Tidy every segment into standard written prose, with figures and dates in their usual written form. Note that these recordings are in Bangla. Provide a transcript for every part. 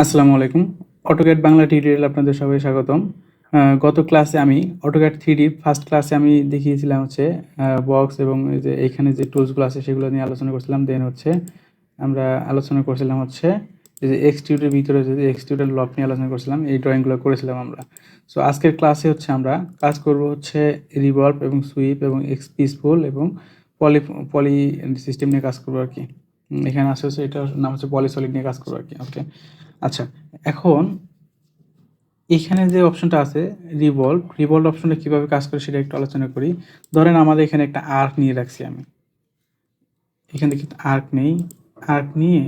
আসসালামু আলাইকুম। অটোক্যাড বাংলা টিউটোরিয়ালে আপনাদের সবাই স্বাগতম। গত ক্লাসে আমি অটোক্যাড 3D ফার্স্ট ক্লাসে আমি দেখিয়েছিলাম হচ্ছে বক্স এবং এই যে এইখানে যে টুলসগুলো আছে সেগুলো নিয়ে আলোচনা করছিলাম। দেন হচ্ছে আমরা আলোচনা করছিলাম হচ্ছে এই যে এক্সট্রুডের ভিতরে যে এক্সট্রুডের লক নিয়ে আলোচনা করছিলাম। এই ড্রয়িংগুলো করেছিলাম আমরা। সো আজকের ক্লাসে হচ্ছে আমরা কাজ করব হচ্ছে রিভলভ এবং সুইপ এবং পিসফুল এবং পলি পলি সিস্টেম নিয়ে কাজ করবো আরকি। এখানে আছে হচ্ছে এটার নাম হচ্ছে পলিসলিড নিয়ে কাজ করবো আরকি। ওকে। আচ্ছা, এখন এখানে যে অপশনটা আছে রিভলভ অপশনটা কিভাবে কাজ করে সেটা একটু আলোচনা করি। ধরেন আমাদের এখানে একটা আর্ক নিয়ে রাখছি আমি। এখান থেকে আর্ক নেই, আর্ক নিয়ে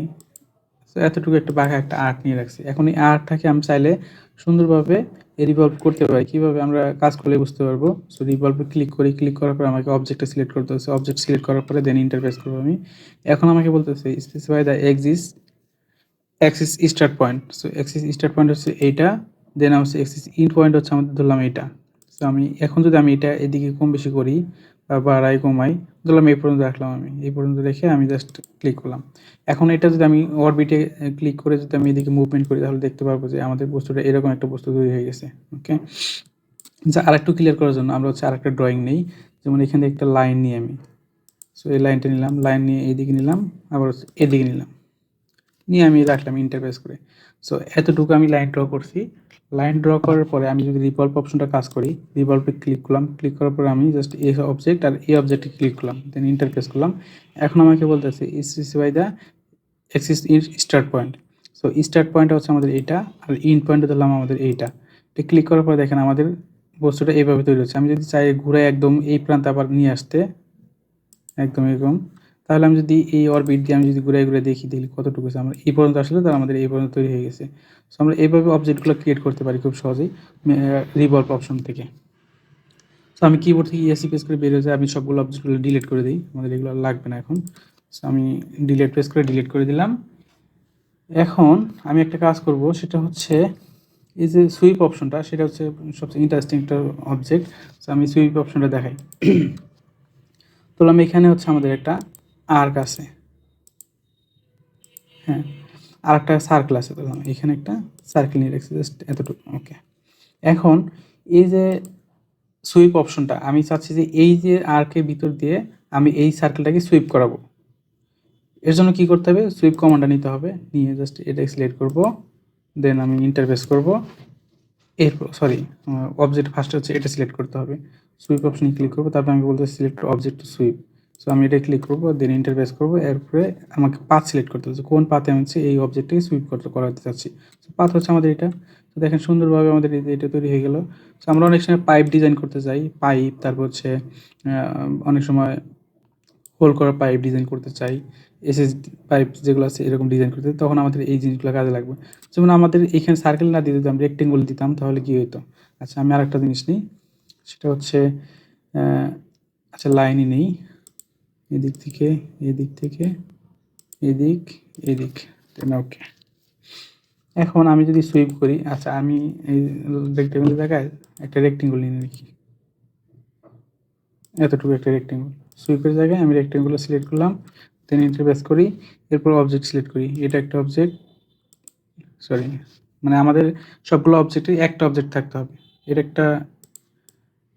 এতটুকু একটা বাঁকা একটা আর্ক নিয়ে রাখছি। এখন এই আর্কটাকে আমি চাইলে সুন্দরভাবে রিভলভ করতে পারি। কিভাবে আমরা কাজ করলে বুঝতে পারবো। সো রিভলভে ক্লিক করি, ক্লিক করার পর আমাকে অবজেক্টটা সিলেক্ট করতে হচ্ছে। অবজেক্ট সিলেক্ট করার পরে দেন ইন্টারফেস করবো আমি। এখন আমাকে বলতেছে specify the Axis start point. So Axis start point হচ্ছে এইটা, দেন হচ্ছে অ্যাক্সিস ইন্ড পয়েন্ট হচ্ছে আমাদের ধরলাম এইটা। সো আমি এখন যদি আমি এটা এদিকে কম বেশি করি বা বাড়াই কমাই, ধরলাম এই পর্যন্ত রাখলাম আমি। এই পর্যন্ত রেখে আমি জাস্ট ক্লিক করলাম। এখন এটা যদি আমি অরবিটে ক্লিক করে যদি আমি এদিকে মুভমেন্ট করি তাহলে দেখতে পারবো যে আমাদের বস্তুটা এরকম একটা বস্তু তৈরি হয়ে গেছে। ওকে। যা আরেকটু ক্লিয়ার করার জন্য আমরা হচ্ছে আরেকটা ড্রয়িং নেই। যেমন এখানে একটা লাইন নিই আমি। সো এই লাইনটা নিলাম, লাইন নিয়ে এইদিকে নিলাম, আবার হচ্ছে এদিকে নিলাম, নিয়ে আমি রাখলাম ইন্টারফেস করে। সো এতটুকু আমি লাইন ড্র করছি। লাইন ড্র করার পরে আমি যদি রিভলভ অপশনটা কাজ করি, রিভলভে ক্লিক করলাম, ক্লিক করার পরে আমি জাস্ট এই অবজেক্ট আর এই অবজেক্টে ক্লিক করলাম, দেন ইন্টারফেস করলাম। এখন আমাকে বলতেছে specify the Axis start point. So start পয়েন্টটা হচ্ছে আমাদের এইটা, আর ইন্ড পয়েন্টটা ধরলাম আমাদের এইটা। এটা ক্লিক করার পরে দেখেন আমাদের বস্তুটা এইভাবে তৈরি হচ্ছে। আমি যদি চাই ঘুরে একদম এই প্রান্তে আবার নিয়ে আসতে, একদম এরকম, তাহলে আমি যদি এই অরবিট দিয়ে আমি যদি ঘুরে দেখি কতটুকু আছে। আমরা এই পর্যন্ত আসলে তাহলে আমাদের এই পর্যন্ত তৈরি হয়ে গেছে। সো আমরা এইভাবে অবজেক্টগুলো ক্রিয়েট করতে পারি খুব সহজেই রিভলভ অপশন থেকে। সো আমি কিবোর্ড থেকে ইএসসি প্রেস করে বের হয়ে যায়, আমি সবগুলো অবজেক্টগুলো ডিলিট করে দিই, আমাদের এগুলো লাগবে না এখন। সো আমি প্রেস করে ডিলিট করে দিলাম। এখন আমি একটা কাজ করব, সেটা হচ্ছে এই যে সুইপ অপশনটা, সেটা হচ্ছে সবচেয়ে ইন্টারেস্টিং একটা অবজেক্ট। সো আমি সুইপ অপশনটা দেখাই। তো আমি এখানে হচ্ছে আমাদের একটা আর্ক আছে, হ্যাঁ, আর একটা সার্কেল আছে। তো এখানে একটা সার্কেল নিয়ে রাখছি, জাস্ট এতটুকু। ওকে। এখন এই যে সুইপ অপশনটা আমি চাচ্ছি যে এই যে আর্কের ভিতর দিয়ে আমি এই সার্কেলটাকে সুইপ করাবো। এর জন্য কি করতে হবে, সুইপ কমান্ডটা নিতে হবে, নিয়ে জাস্ট এটা সিলেক্ট করব, দেন আমি ইন্টারফেস করব। এরপর সরি, অবজেক্ট ফার্স্ট হচ্ছে এটা সিলেক্ট করতে হবে। সুইপ অপশনে ক্লিক করব, তারপর আমি বলতে select object to sweep. So আমি এটা ক্লিক করব, দেন ইন্টারফেস করব। এরপরে আমাকে পাথ সিলেক্ট করতে হচ্ছে, কোন পাথে আমি হচ্ছে এই অবজেক্টটাকে সুইপ করাতে চাচ্ছি। সো পাথ হচ্ছে আমাদের এটা। তো দেখেন সুন্দরভাবে আমাদের এটা তৈরি হয়ে গেল। সো আমরা অনেক সময় পাইপ ডিজাইন করতে চাই, পাইপ, তারপর হচ্ছে অনেক সময় হোল করা পাইপ ডিজাইন করতে চাই, এসএস পাইপ যেগুলো আছে এরকম ডিজাইন করতে, তখন আমাদের এই জিনিসগুলো কাজে লাগবে। যেমন আমাদের এখানে সার্কেল না দিয়ে যদি আমরা রেক্টেঙ্গল দিতাম তাহলে কি হতো। আচ্ছা, আমি আরেকটা জিনিস নিই, সেটা হচ্ছে আচ্ছা লাইনই নেই, এদিক থেকে এদিক থেকে এদিক এদিক, ওকে। এখন আমি যদি সুইপ করি, আচ্ছা আমি এই রেক্টেঙ্গলের জায়গায় একটা রেক্টেঙ্গল নিয়ে রাখি, এতটুকু একটা রেক্টেঙ্গল। সুইপের জায়গায় আমি রেক্টেঙ্গল সিলেক্ট করলাম, দেন ইন্টারপ্রেস করি, এরপর অবজেক্ট সিলেক্ট করি। এটা একটা অবজেক্ট, সরি, মানে আমাদের সবগুলো অবজেক্টে একটা অবজেক্ট থাকতে হবে। এর একটা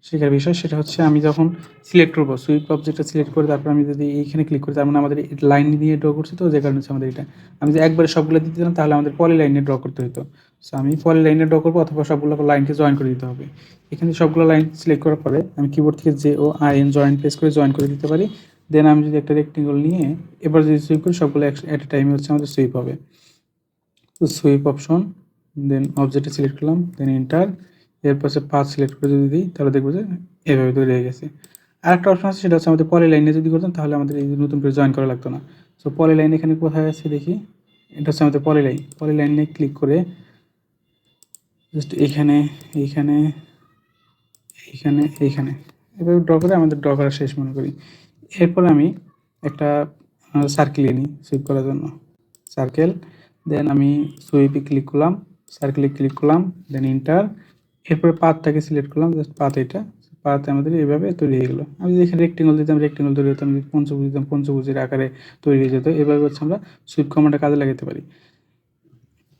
শেখার বিষয়, সেটা হচ্ছে আমি যখন সিলেক্ট করবো, সুইপ অবজেক্টটা সিলেক্ট করে তারপর আমি যদি এইখানে ক্লিক করি, তার মানে আমাদের লাইন দিয়ে ড্র করছি, তো যে কারণে হচ্ছে আমাদের এটা। আমি যদি একবারে সবগুলো দিতে দিতাম তাহলে আমাদের পলি লাইনে ড্র করতে হতো। সো আমি পলি লাইনে ড্র করবো, অথবা সবগুলো লাইনকে জয়েন করে দিতে হবে। এখানে সবগুলো লাইন সিলেক্ট করার পরে আমি কিবোর্ড থেকে JOIN জয়েন প্রেস করে জয়েন করে দিতে পারি। দেন আমি যদি একটা রেক্টেঙ্গল নিয়ে এবার যদি সুইপ করি, সবগুলো এট এ টাইমে হচ্ছে আমাদের সুইপ হবে। তো সুইপ অপশন, দেন অবজেক্টে সিলেক্ট করলাম, দেন এন্টার। এরপর হচ্ছে পাথ সিলেক্ট করে যদি দিই তাহলে দেখবো যে এভাবে তৈরি হয়ে গেছে। আরেকটা অপশন আছে, সেটা হচ্ছে আমাদের পলি লাইনে যদি করতাম তাহলে আমাদের এই নতুন করে জয়েন করা লাগতো না। সো পলি লাইন এখানে কোথায় আছে দেখি, এটা হচ্ছে আমাদের পলি লাইন। পলি লাইনে ক্লিক করে জাস্ট এইখানে এইখানে এইখানে এইখানে এভাবে ড্র করে আমাদের ড্র করা শেষ মনে করি। এরপর আমি একটা সার্কেল নিই সুইপ করার জন্য, সার্কেল। দেন আমি সুইপে ক্লিক করলাম, সার্কেলে ক্লিক করলাম, দেন ইন্টার। এরপরে পাথটাকে সিলেক্ট করলাম, জাস্ট পাথ এটা, পাথে আমাদের এইভাবে তৈরি হয়ে গেলো। আমি যদি এখানে রেক্টেঙ্গল দিতাম রেক্টেঙ্গল তৈরি হতো, আমি যদি পঞ্চভুজ দিতাম পঞ্চভুজের আকারে তৈরি হয়ে যেত। এভাবে হচ্ছে আমরা সুইপ কমান্ডটা কাজে লাগাতে পারি।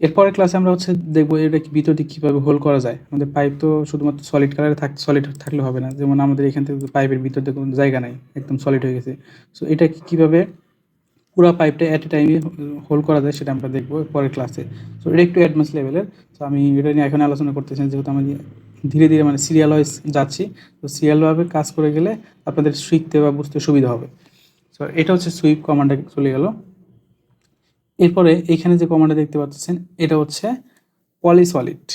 এরপরের ক্লাসে আমরা হচ্ছে দেখবো এটা কি ভিতর দিকে কীভাবে হোল করা যায়। আমাদের পাইপ তো শুধুমাত্র সলিড কালারে সলিড থাকলে হবে না, যেমন আমাদের এখান থেকে পাইপের ভিতর দিয়ে কোনো জায়গা নাই, একদম সলিড হয়ে গেছে। সো এটা কীভাবে পুরো পাইপটা অ্যাট এ টাইমে হোল করা যায় সেটা আমরা দেখবো পরের ক্লাসে। সো এটা একটু অ্যাডভান্স লেভেলের। তো আমি এটা নিয়ে এখন আলোচনা করতেছি, যেহেতু আমি ধীরে ধীরে মানে সিরিয়াল ওয়াইজ যাচ্ছি, তো সিরিয়ালভাবে কাজ করে গেলে আপনাদের শিখতে বা বুঝতে সুবিধা হবে। সো এটা হচ্ছে সুইপ কমান্ডে চলে গেল। এরপরে এইখানে যে কমান্ডটা দেখতে পাচ্ছেন এটা হচ্ছে পলিসলিড।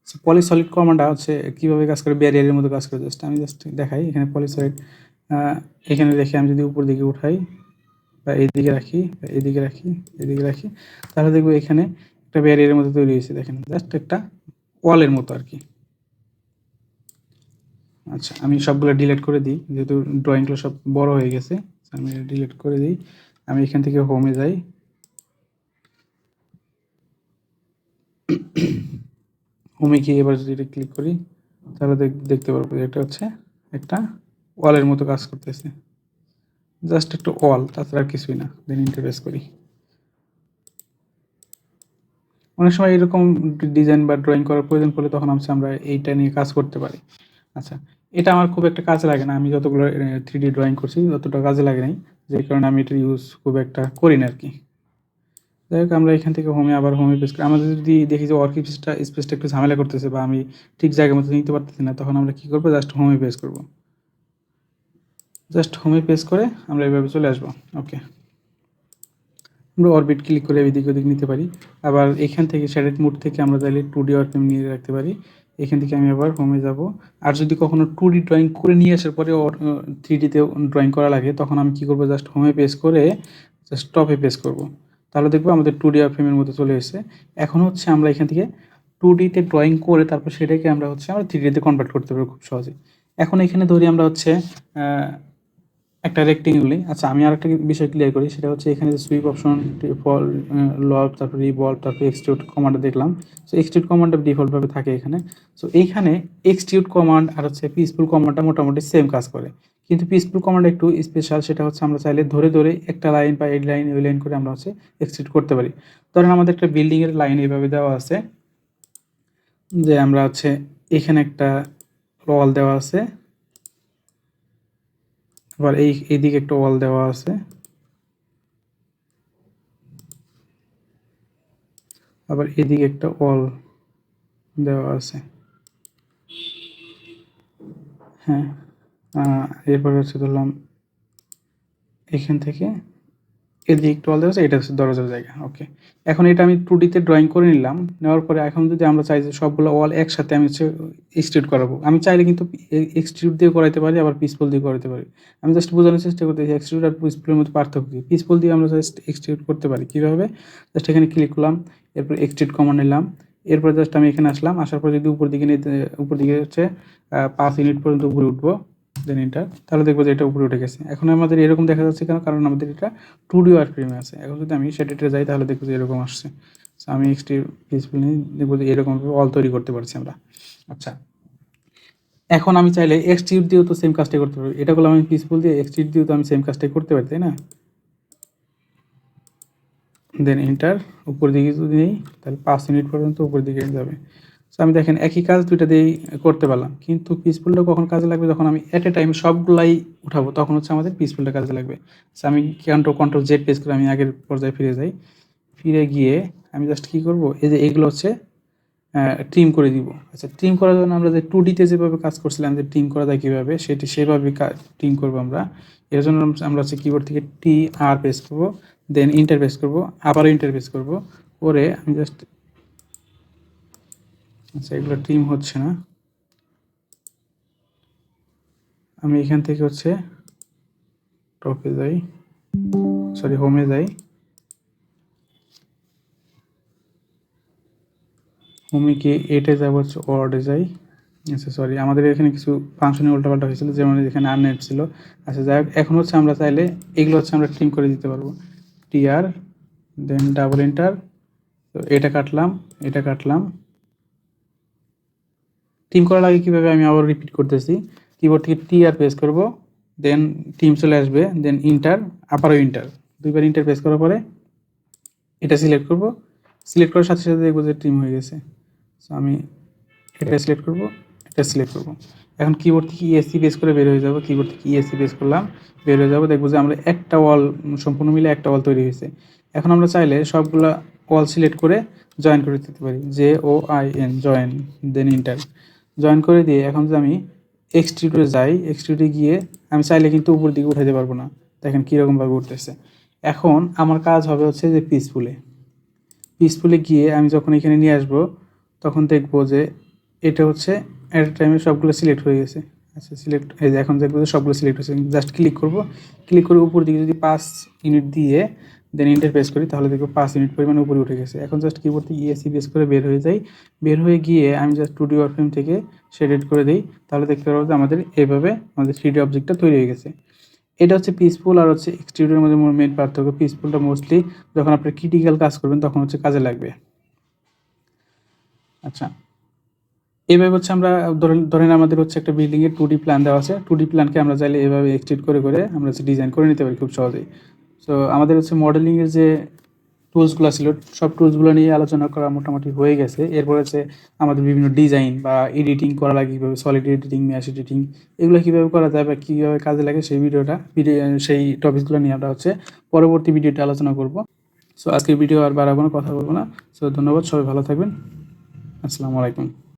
সো পলিসলিড কমান্ডটা হচ্ছে কীভাবে কাজ করে, ব্যারিয়ারের মতো কাজ করে। আমি জাস্ট দেখাই। এখানে পলিসলিড এখানে রেখে আমি যদি উপর দিকে উঠাই বা এইদিকে রাখি বা এদিকে রাখি, এদিকে রাখি, তাহলে দেখবো এখানে একটা ব্যারিয়ারের মতো তৈরি হয়েছে। দেখেন জাস্ট একটা ওয়ালের মতো আর কি। আচ্ছা, আমি সবগুলো ডিলিট করে দিই, যেহেতু ড্রয়িংগুলো সব বড় হয়ে গেছে। আমি ডিলিট করে দিই। আমি এখান থেকে হোমে যাই। হোমে গিয়ে এবার যদি এটা ক্লিক করি তাহলে দেখতে পারবো এটা হচ্ছে একটা ওয়ালের মতো কাজ করতেছে। জাস্ট একটা ওয়াল, তাছাড়া আর কিছুই না। দেন ইন্টারফেস করি। অনেক সময় এরকম ডিজাইন বা ড্রয়িং করার প্রয়োজন পড়লে তখন আমরা এইটা নিয়ে কাজ করতে পারি। আচ্ছা, এটা আমার খুব একটা কাজে লাগে না। আমি যতগুলো 3D ড্রয়িং করছি ততটা কাজে লাগে নাই, যে কারণে আমি এটা ইউজ খুব একটা করি না আর কি। যাই হোক, আমরা এখান থেকে আবার হোমে পেজ করি। আমাদের যদি দেখি যে ওয়ার্ক স্পেসটা একটু ঝামেলা করতেছে বা আমি ঠিক জায়গা মতো নিতে পারতেছি না, তখন আমরা কী করবো, জাস্ট হোমে পেজ করবো। জাস্ট হোমে পেজ করে আমরা এইভাবে চলে আসবো। ওকে, আমরা অরবিট ক্লিক করে এদিক ওদিক নিতে পারি। আবার এখান থেকে শ্যাডেড মোড থেকে আমরা চাইলে 2D ওয়ার্কফ্রেম নিয়ে রাখতে পারি। এখান থেকে আমি আবার হোমে যাব। আর যদি কখনো 2D ড্রয়িং করে নিয়ে আসার পরে 3Dতে ড্রয়িং করা লাগে, তখন আমি কী করবো, জাস্ট হোমে পেজ করে জাস্ট টপে পেজ করব। তাহলে দেখবো আমাদের 2D ওয়ার্কফ্রেমের মধ্যে চলে এসেছে। এখন হচ্ছে আমরা এখান থেকে 2Dতে ড্রয়িং করে তারপর সেটাকে আমরা 3Dতে কনভার্ট করতে পারবো খুব সহজে। এখন এখানে ধরি আমরা একটা রেক্টেঙ্গুল। আচ্ছা, আমি আরেকটা বিষয় ক্লিয়ার করি, সেটা হচ্ছে এখানে যে সুইপ অপশন, ফল, লব, তারপর রিভলভ, তারপর এক্সটিউট কমান্ডটা দেখলাম। সো এক্সটিউট কমান্ডটা ডিফল্টভাবে থাকে এখানে। সো এইখানে এক্সটিউট কমান্ড আর পিসফুল কমান্ডটা মোটামুটি সেম কাজ করে, কিন্তু পিসফুল কমান্ড একটু স্পেশাল। সেটা হচ্ছে আমরা চাইলে ধরে ধরে একটা লাইন বা এই লাইন ওই লাইন করে আমরা এক্সটিউট করতে পারি। ধরেন আমাদের একটা বিল্ডিংয়ের লাইন এইভাবে দেওয়া আছে, যে আমরা এখানে একটা ওয়াল দেওয়া আছে, আবার এইদিকে একটা ওয়াল দেওয়া আছে, আবার এদিকে একটা ওয়াল দেওয়া আছে। হ্যাঁ, এরপরে ধরলাম এখান থেকে এদিকে একটু ওয়াল দেওয়া আছে, এটা হচ্ছে দরজার জায়গা। ওকে, এখন এটা আমি 2Dতে ড্রয়িং করে নিলাম। নেওয়ার পরে এখন যদি আমরা চাই যে সবগুলো ওয়াল একসাথে আমি এক্সট্রুড করাবো, আমি চাইলে কিন্তু এক্সট্রুড দিয়ে করাইতে পারি, আবার পিসফুল দিয়ে করাতে পারি। আমি জাস্ট বোঝানোর চেষ্টা করতেছি এক্সট্রুড আর পিসফুলের মধ্যে পার্থক্য কী। পিসফুল দিয়ে আমরা জাস্ট এক্সট্রুড করতে পারি কীভাবে, জাস্ট এখানে ক্লিক করলাম, এরপর এক্সট্রুড কমান্ড নিলাম। এরপর জাস্ট আমি এখানে আসলাম, আসার পর যদি উপর দিকে 5 ইউনিট পর্যন্ত উপরে উঠবো, দেন এন্টার, তাহলে দেখবো যে এটা উপরে উঠে গেছে। এখন আমাদের এরকম দেখা যাচ্ছে কেন, কারণ আমাদের এটা 2D ওয়ার্কফ্রেমে আছে। এখন যদি আমি সেটা যাই তাহলে দেখবো যে এরকম আসছে। আমি পিসফুল নিয়ে দেখবো যে এরকমভাবে অল তৈরি করতে পারছি আমরা। আচ্ছা, এখন আমি চাইলে এক্সট্রুড দিয়েও তো সেম কাজটাই করতে পারি। এটা করলাম আমি পিসফুল দিয়ে, এক্সট্রুড দিয়েও তো আমি সেম কাজটাই করতে পারি, তাই না? দেন এন্টার, উপর দিকে যদি নেই তাহলে 5 ইউনিট পর্যন্ত উপর দিকে যাবে। সো আমি দেখেন একই কাজ দুইটা দিয়েই করতে পারলাম, কিন্তু পিসফুলটা কখন কাজে লাগবে, যখন আমি অ্যাট এ টাইম সবগুলাই উঠাবো, তখন আমাদের পিসফুলটা কাজে লাগবে। সো আমি কন্ট্রোল জেড প্রেস করে আমি আগের পর্যায়ে ফিরে যাই। ফিরে গিয়ে আমি জাস্ট কী করবো, এই যে এগুলো ট্রিম করে দিব। আচ্ছা, ট্রিম করার জন্য আমরা যে 2Dতে যেভাবে কাজ করছিলাম যে ট্রিম করা যায় কীভাবে, সেভাবে ট্রিম করবো আমরা। এর জন্য আমরা কিবোর্ড থেকে TR প্রেস করবো, দেন ইন্টার প্রেস করবো, আবারও ইন্টার প্রেস করবো, করে আমি জাস্ট, আচ্ছা এগুলো ট্রিম হচ্ছে না, আমি এখান থেকে টপে যাই, সরি হোমে যাই। হোমে গিয়ে এটে যাব, ওয়ার্ডে যাই। আচ্ছা সরি, আমাদের এখানে কিছু ফাংশনে উল্টাপাল্টা হয়েছিল, যেমন এখানে আননেট ছিল। আচ্ছা যাই হোক, এখন আমরা চাইলে এগুলো আমরা ট্রিম করে দিতে পারবো। TR, দেন ডাবল এন্টার, তো এটা কাটলাম, এটা কাটলাম। ট্রিম করার আগে কীভাবে আমি আবার রিপিট করতেছি, কিবোর্ড থেকে TR প্রেস করব, দেন ট্রিম চলে আসবে, দেন ইন্টার, আবারও ইন্টার, দুইবার ইন্টার প্রেস করার পরে এটা সিলেক্ট করব, সিলেক্ট করার সাথে সাথে দেখবো যে ট্রিম হয়ে গেছে। সো আমি এটা সিলেক্ট করব, এটা সিলেক্ট করব। এখন কিবোর্ড থেকে ইএসসি প্রেস করে বের হয়ে যাব। কিবোর্ড থেকে ইএসসি প্রেস করলাম, বের হয়ে যাব। দেখবো যে আমরা একটা ওয়াল সম্পূর্ণ মিলে একটা ওয়াল তৈরি হয়েছে। এখন আমরা চাইলে সবগুলা ওয়াল সিলেক্ট করে জয়েন করে দিতে পারি, JOIN, জয়েন, দেন ইন্টার। জয়েন করে দিয়ে এখন যদি আমি এক্সট্রুডে যাই, এক্সট্রুডে গিয়ে আমি চাইলে কিন্তু উপর দিকে উঠাতে পারবো না। দেখেন কীরকমভাবে উঠতেছে। এখন আমার কাজ হবে হচ্ছে যে পিসফুলে গিয়ে আমি যখন এখানে নিয়ে আসবো, তখন দেখবো যে এটা হচ্ছে অ্যাট এ টাইমে সবগুলো সিলেক্ট হয়ে গেছে। আচ্ছা, সিলেক্ট এই যে এখন দেখবো যে সবগুলো সিলেক্ট হয়েছে। জাস্ট ক্লিক করব, ক্লিক করে উপর দিকে যদি 5 ইউনিট দিয়ে দেন এন্টার প্রেস করি, তাহলে দেখবো 5 ইউনিট পরিমাণ উপরে উঠে গেছে। এখন জাস্ট কিবোর্ড থেকে ইএসসি প্রেস করে বের হয়ে যাই। বের হয়ে গিয়ে আমি জাস্ট 2D ওয়ারফ্রেম থেকে শেডেড করে দিই, তাহলে দেখতে পারবো যে আমাদের এইভাবে আমাদের 3D অবজেক্টটা তৈরি হয়ে গেছে। এটা হচ্ছে পিসফুল আর হচ্ছে এক্সট্রুডের মধ্যে মেন পার্থক্য। পিসফুলটা মোস্টলি যখন আপনি ক্রিটিক্যাল কাজ করবেন তখন হচ্ছে কাজে লাগবে। আচ্ছা, এইভাবে হচ্ছে আমরা ধরেন আমাদের হচ্ছে একটা বিল্ডিং এর 2D প্ল্যান দেওয়া আছে। 2D প্ল্যানকে আমরা চাইলে এভাবে এক্সট্রুড করে করে আমরা হচ্ছে ডিজাইন করে নিতে পারি খুব সহজেই। সো আমাদের হচ্ছে মডেলিং এর যে টুলসগুলো ছিল, সব টুলসগুলো নিয়ে আলোচনা করা মোটামুটি হয়ে গেছে। এরপর হচ্ছে আমাদের বিভিন্ন ডিজাইন বা এডিটিং করা লাগে, কীভাবে সলিড এডিটিং, ম্যাশ এডিটিং, এগুলো কীভাবে করা যায় বা কীভাবে কাজে লাগে সেই টপিকসগুলো নিয়ে আমরা হচ্ছে পরবর্তী ভিডিওতে আলোচনা করব। সো আজকের ভিডিও আর বাড়াবো না, কথা বলবো না। সো ধন্যবাদ, সবাই ভালো থাকবেন। আসসালামু আলাইকুম।